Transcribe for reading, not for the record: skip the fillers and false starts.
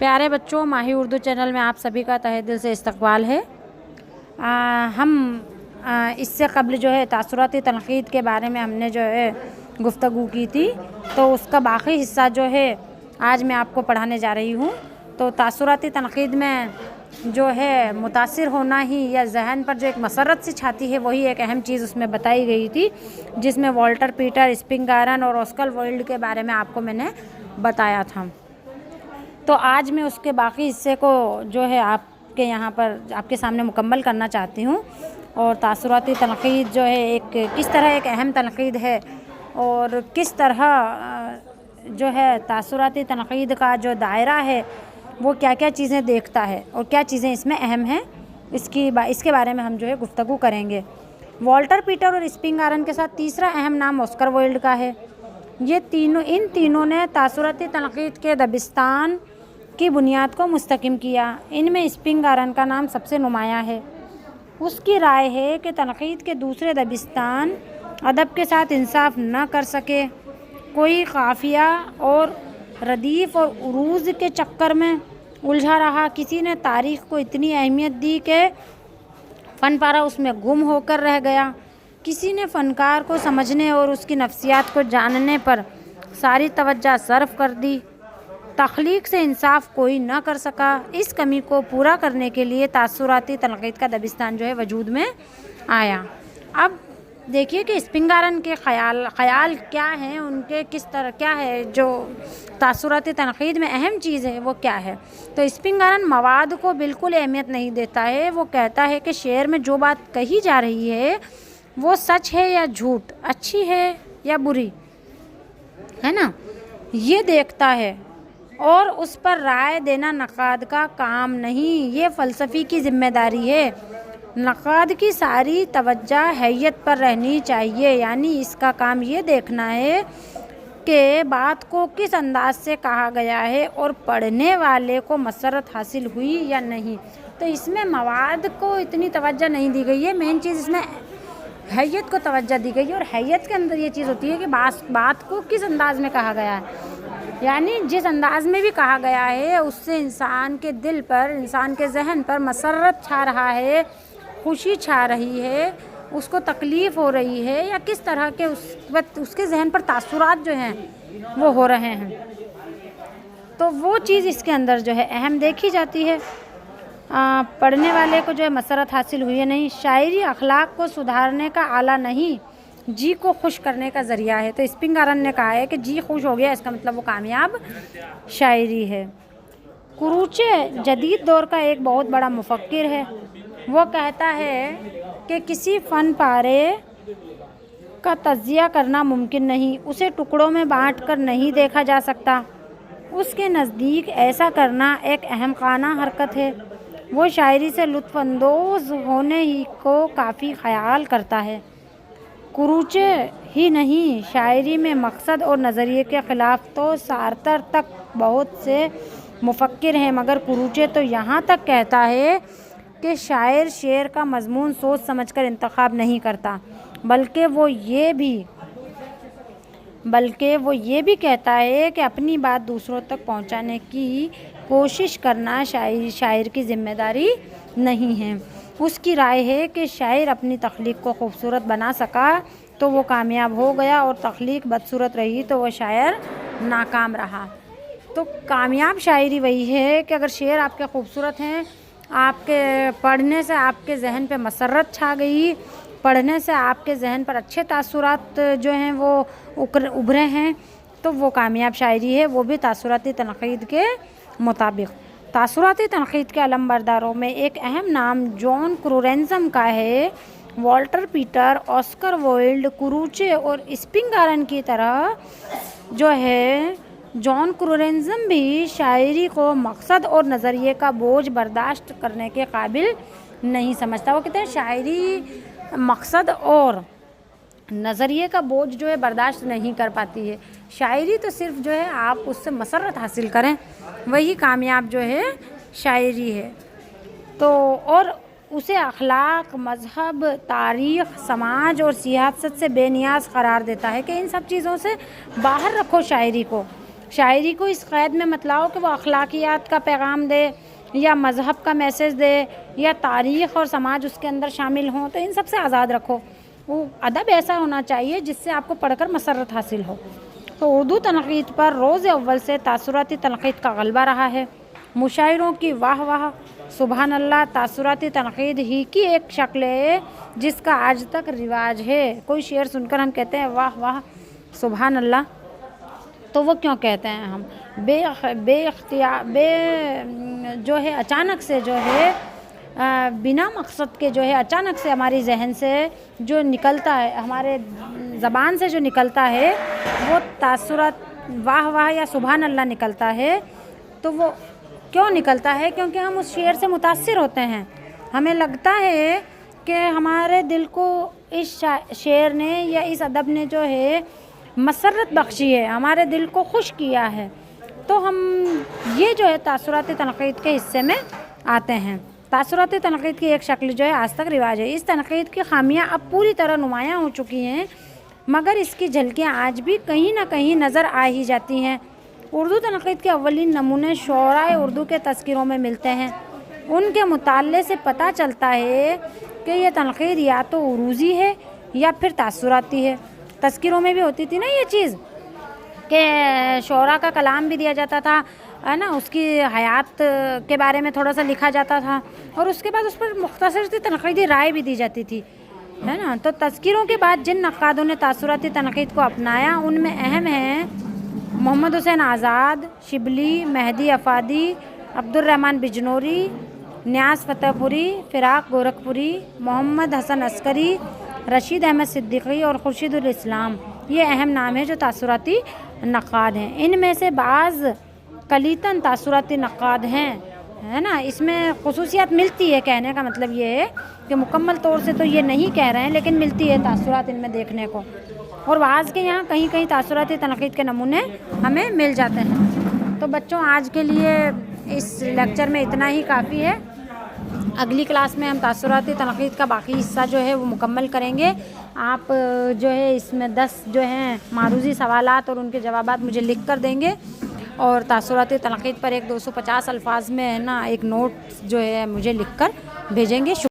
پیارے بچوں، ماہی اردو چینل میں آپ سبھی کا تہہ دل سے استقبال ہے۔ ہم اس سے قبل جو ہے تاثراتی تنقید کے بارے میں ہم نے جو ہے گفتگو کی تھی، تو اس کا باقی حصہ جو ہے آج میں آپ کو پڑھانے جا رہی ہوں۔ تو تاثراتی تنقید میں جو ہے متاثر ہونا ہی یا ذہن پر جو ایک مسرت سی چھاتی ہے، وہی ایک اہم چیز اس میں بتائی گئی تھی، جس میں والٹر پیٹر، اسپنگارن اور آسکر وائلڈ کے بارے میں آپ کو میں نے بتایا تھا۔ تو آج میں اس کے باقی حصے کو جو ہے آپ کے یہاں پر آپ کے سامنے مکمل کرنا چاہتی ہوں۔ اور تاثراتی تنقید جو ہے ایک کس طرح ایک اہم تنقید ہے، اور کس طرح جو ہے تاثراتی تنقید کا جو دائرہ ہے وہ کیا کیا چیزیں دیکھتا ہے اور کیا چیزیں اس میں اہم ہیں، اس کے بارے میں ہم جو ہے گفتگو کریں گے۔ والٹر پیٹر اور اسپنگارن کے ساتھ تیسرا اہم نام آسکر وائلڈ کا ہے۔ ان تینوں نے تاثراتی تنقید کے دبستان کی بنیاد کو مستحکم کیا۔ ان میں اسپنگارن کا نام سب سے نمایاں ہے۔ اس کی رائے ہے کہ تنقید کے دوسرے دبستان ادب کے ساتھ انصاف نہ کر سکے، کوئی قافیہ اور ردیف اور عروض کے چکر میں الجھا رہا، کسی نے تاریخ کو اتنی اہمیت دی کہ فن پارہ اس میں گم ہو کر رہ گیا، کسی نے فنکار کو سمجھنے اور اس کی نفسیات کو جاننے پر ساری توجہ صرف کر دی، تخلیق سے انصاف کوئی نہ کر سکا۔ اس کمی کو پورا کرنے کے لیے تاثراتی تنقید کا دبستان جو ہے وجود میں آیا۔ اب دیکھیے کہ اسپنگارن کے خیال کیا ہیں، ان کے کس طرح کیا ہے جو تاثراتی تنقید میں اہم چیز ہے وہ کیا ہے۔ تو اسپنگارن مواد کو بالکل اہمیت نہیں دیتا ہے، وہ کہتا ہے کہ شعر میں جو بات کہی جا رہی ہے وہ سچ ہے یا جھوٹ، اچھی ہے یا بری، ہے نا، یہ دیکھتا ہے، اور اس پر رائے دینا نقاد کا کام نہیں، یہ فلسفی کی ذمہ داری ہے۔ نقاد کی ساری توجہ حیت پر رہنی چاہیے، یعنی اس کا کام یہ دیکھنا ہے کہ بات کو کس انداز سے کہا گیا ہے اور پڑھنے والے کو مسرت حاصل ہوئی یا نہیں۔ تو اس میں مواد کو اتنی توجہ نہیں دی گئی ہے، مین چیز اس میں حیت کو توجہ دی گئی ہے، اور حیت کے اندر یہ چیز ہوتی ہے کہ بات کو کس انداز میں کہا گیا ہے، یعنی جس انداز میں بھی کہا گیا ہے اس سے انسان کے دل پر، انسان کے ذہن پر مسرت چھا رہا ہے، خوشی چھا رہی ہے، اس کو تکلیف ہو رہی ہے، یا کس طرح کے اس کے ذہن پر تاثرات جو ہیں وہ ہو رہے ہیں، تو وہ چیز اس کے اندر جو ہے اہم دیکھی جاتی ہے۔ پڑھنے والے کو جو ہے مسرت حاصل ہوئی ہے نہیں۔ شاعری اخلاق کو سدھارنے کا آلہ نہیں، جی کو خوش کرنے کا ذریعہ ہے۔ تو اسپنگارن نے کہا ہے کہ جی خوش ہو گیا، اس کا مطلب وہ کامیاب شاعری ہے۔ کروچے جدید دور کا ایک بہت بڑا مفکر ہے۔ وہ کہتا ہے کہ کسی فن پارے کا تجزیہ کرنا ممکن نہیں، اسے ٹکڑوں میں بانٹ کر نہیں دیکھا جا سکتا، اس کے نزدیک ایسا کرنا ایک احمقانہ حرکت ہے۔ وہ شاعری سے لطف اندوز ہونے ہی کو کافی خیال کرتا ہے۔ کروچے ہی نہیں، شاعری میں مقصد اور نظریے کے خلاف تو سارتر تک بہت سے مفکر ہیں، مگر کروچے تو یہاں تک کہتا ہے کہ شاعر شعر کا مضمون سوچ سمجھ کر انتخاب نہیں کرتا، بلکہ وہ یہ بھی کہتا ہے کہ اپنی بات دوسروں تک پہنچانے کی کوشش کرنا شاعر کی ذمہ داری نہیں ہے۔ اس کی رائے ہے کہ شاعر اپنی تخلیق کو خوبصورت بنا سکا تو وہ کامیاب ہو گیا، اور تخلیق بدصورت رہی تو وہ شاعر ناکام رہا۔ تو کامیاب شاعری وہی ہے کہ اگر شعر آپ کے خوبصورت ہیں، آپ کے پڑھنے سے آپ کے ذہن پہ مسرت چھا گئی، پڑھنے سے آپ کے ذہن پر اچھے تاثرات جو ہیں وہ ابھرے ہیں، تو وہ کامیاب شاعری ہے، وہ بھی تاثراتی تنقید کے مطابق۔ تاثراتی تنقید کے علمبرداروں میں ایک اہم نام جان کرورینزم کا ہے۔ والٹر پیٹر، آسکر وائلڈ، کروچے اور اسپنگارن کی طرح جو ہے جان کرورینزم بھی شاعری کو مقصد اور نظریے کا بوجھ برداشت کرنے کے قابل نہیں سمجھتا۔ وہ کہتے ہیں شاعری مقصد اور نظریے کا بوجھ جو ہے برداشت نہیں کر پاتی ہے، شاعری تو صرف جو ہے آپ اس سے مسرت حاصل کریں، وہی کامیاب جو ہے شاعری ہے۔ تو اور اسے اخلاق، مذہب، تاریخ، سماج اور سیاست سے بے نیاز قرار دیتا ہے کہ ان سب چیزوں سے باہر رکھو شاعری کو، شاعری کو اس قید میں مت لاؤ کہ وہ اخلاقیات کا پیغام دے یا مذہب کا میسیج دے یا تاریخ اور سماج اس کے اندر شامل ہوں، تو ان سب سے آزاد رکھو۔ وہ ادب ایسا ہونا چاہیے جس سے آپ کو پڑھ کر مسرت حاصل ہو۔ تو اردو تنقید پر روز اول سے تاثراتی تنقید کا غلبہ رہا ہے۔ مشاعروں کی واہ واہ، سبحان اللہ، تاثراتی تنقید ہی کی ایک شکل ہے جس کا آج تک رواج ہے۔ کوئی شعر سن کر ہم کہتے ہیں واہ واہ سبحان اللہ، تو وہ کیوں کہتے ہیں ہم؟ بے اختیار جو ہے اچانک سے جو ہے بنا مقصد کے جو ہے اچانک سے ہماری ذہن سے جو نکلتا ہے، ہمارے زبان سے جو نکلتا ہے وہ تاثرات واہ واہ یا سبحان اللہ نکلتا ہے۔ تو وہ کیوں نکلتا ہے؟ کیونکہ ہم اس شعر سے متاثر ہوتے ہیں، ہمیں لگتا ہے کہ ہمارے دل کو اس شعر نے یا اس ادب نے جو ہے مسرت بخشی ہے، ہمارے دل کو خوش کیا ہے، تو ہم یہ جو ہے تاثراتی تنقید کے حصے میں آتے ہیں۔ تاثراتی تنقید کی ایک شکل جو ہے آج تک رواج ہے۔ اس تنقید کی خامیاں اب پوری طرح نمایاں ہو چکی ہیں، مگر اس کی جھلکیاں آج بھی کہیں نہ کہیں نظر آ ہی جاتی ہیں۔ اردو تنقید کے اولین نمونے شعراء اردو کے تذکروں میں ملتے ہیں۔ ان کے مطالعے سے پتہ چلتا ہے کہ یہ تنقید یا تو عروضی ہے یا پھر تاثراتی ہے۔ تذکروں میں بھی ہوتی تھی نا یہ چیز کہ شعراء کا کلام بھی دیا جاتا تھا، ہے نا، اس کی حیات کے بارے میں تھوڑا سا لکھا جاتا تھا، اور اس کے بعد اس پر مختصر سی تنقیدی رائے بھی دی جاتی تھی، ہے نا۔ تو تذکروں کے بعد جن نقادوں نے تاثراتی تنقید کو اپنایا ان میں اہم ہیں محمد حسین آزاد، شبلی، مہدی افادی، عبد الرحمن بجنوری، نیاز فتح پوری، فراق گورکھپوری، محمد حسن عسکری، رشید احمد صدیقی اور خورشید الاسلام۔ یہ اہم نام ہیں جو تاثراتی نقاد ہیں۔ ان میں سے بعض کلیتاً تاثراتی نقاد ہیں، ہے نا۔ اس میں خصوصیات ملتی ہے، کہنے کا مطلب یہ ہے کہ مکمل طور سے تو یہ نہیں کہہ رہے ہیں، لیکن ملتی ہے تاثرات ان میں دیکھنے کو، اور بعض کے یہاں کہیں کہیں تاثراتی تنقید کے نمونے ہمیں مل جاتے ہیں۔ تو بچوں آج کے لیے اس لیکچر میں اتنا ہی کافی ہے۔ اگلی کلاس میں ہم تاثراتی تنقید کا باقی حصہ جو ہے وہ مکمل کریں گے۔ آپ جو ہے اس میں 10 جو ہیں معروضی سوالات اور ان کے جوابات مجھے لکھ کر دیں گے، اور تاثراتی تنقید پر ایک 250 الفاظ میں ہے نا ایک نوٹ جو ہے مجھے لکھ کر بھیجیں گے۔